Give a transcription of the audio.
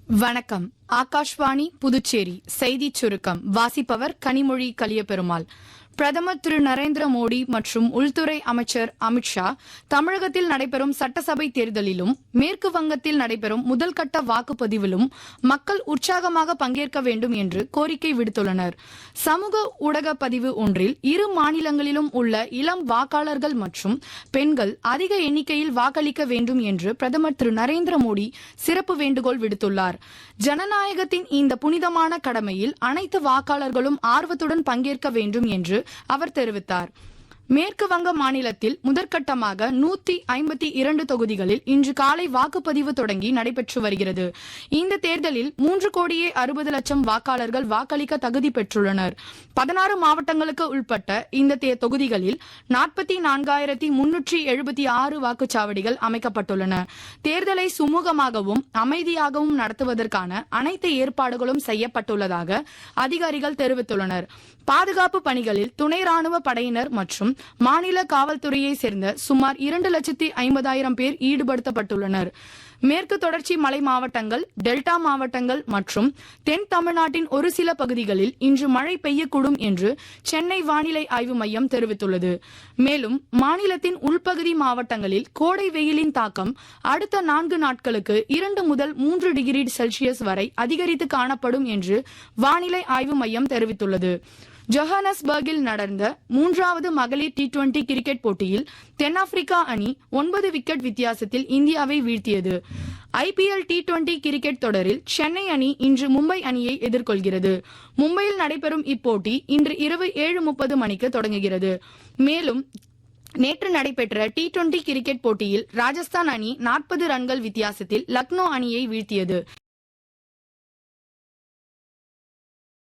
வணக்கம். ஆகாஷ்வாணி புதுச்சேரி செய்திச் சுருக்கம் வாசிப்பவர் கனிமொழி கலியபெருமாள். பிரதமர் திரு நரேந்திர மோடி மற்றும் உள்துறை அமைச்சர் அமித்ஷா தமிழகத்தில் நடைபெறும் சட்டசபை தேர்தலிலும் மேற்கு வங்கத்தில் நடைபெறும் முதல்கட்ட வாக்குப்பதிவிலும் மக்கள் உற்சாகமாக பங்கேற்க வேண்டும் என்று கோரிக்கை விடுத்துள்ளனர். சமூக ஊடக பதிவு ஒன்றில் இரு மாநிலங்களிலும் உள்ள இளம் வாக்காளர்கள் மற்றும் பெண்கள் அதிக எண்ணிக்கையில் வாக்களிக்க வேண்டும் என்று பிரதமர் திரு நரேந்திர மோடி சிறப்பு வேண்டுகோள் விடுத்துள்ளார். ஜனநாயகத்தின் இந்த புனிதமான கடமையில் அனைத்து வாக்காளர்களும் ஆர்வத்துடன் பங்கேற்க வேண்டும் என்று அவர் தெரிவித்தார். மேற்கு வங்க மாநிலத்தில் முதற்கட்டமாக 152 தொகுதிகளில் இன்று காலை வாக்குப்பதிவு தொடங்கி நடைபெற்று வருகிறது. இந்த தேர்தலில் 3,60,00,000 வாக்காளர்கள் வாக்களிக்க தகுதி பெற்றுள்ளனர். 16 மாவட்டங்களுக்கு உட்பட்ட இந்த தொகுதிகளில் 44,376 வாக்குச்சாவடிகள் அமைக்கப்பட்டுள்ளன. தேர்தலை சுமூகமாகவும் அமைதியாகவும் நடத்துவதற்கான அனைத்து ஏற்பாடுகளும் செய்யப்பட்டுள்ளதாக அதிகாரிகள் தெரிவித்துள்ளனர். பாதுகாப்பு பணிகளில் துணை ராணுவ படையினர் மற்றும் மாநில காவல்துறையை சேர்ந்த சுமார் 2,50,000 பேர் ஈடுபடுத்தப்பட்டுள்ளனர். மேற்கு தொடர்ச்சி மலை மாவட்டங்கள், டெல்டா மாவட்டங்கள் மற்றும் தென் தமிழ்நாட்டின் ஒரு சில பகுதிகளில் இன்று மழை பெய்யக்கூடும் என்று சென்னை வானிலை ஆய்வு மையம் தெரிவித்துள்ளது. மேலும் மாநிலத்தின் உள்பகுதி மாவட்டங்களில் கோடை வெயிலின் தாக்கம் அடுத்த 4 நாட்களுக்கு 2 முதல் 3 டிகிரி செல்சியஸ் வரை அதிகரித்து காணப்படும் என்று வானிலை ஆய்வு மையம் தெரிவித்துள்ளது. ஜோஹானஸ்பர்கில் நடந்த 3வது மகளிர் T20 கிரிக்கெட் போட்டியில் தென்னாப்பிரிக்கா அணி 9 விக்கெட் வித்தியாசத்தில் இந்தியாவை வீழ்த்தியது. IPL T20 கிரிக்கெட் தொடரில் சென்னை அணி இன்று மும்பை அணியை எதிர்கொள்கிறது. மும்பையில் நடைபெறும் இப்போட்டி இன்று இரவு 7:30 மணிக்கு தொடங்குகிறது. மேலும் நேற்று நடைபெற்ற T20 கிரிக்கெட் போட்டியில் ராஜஸ்தான் அணி 40 ரன்கள் வித்தியாசத்தில் லக்னோ அணியை வீழ்த்தியது.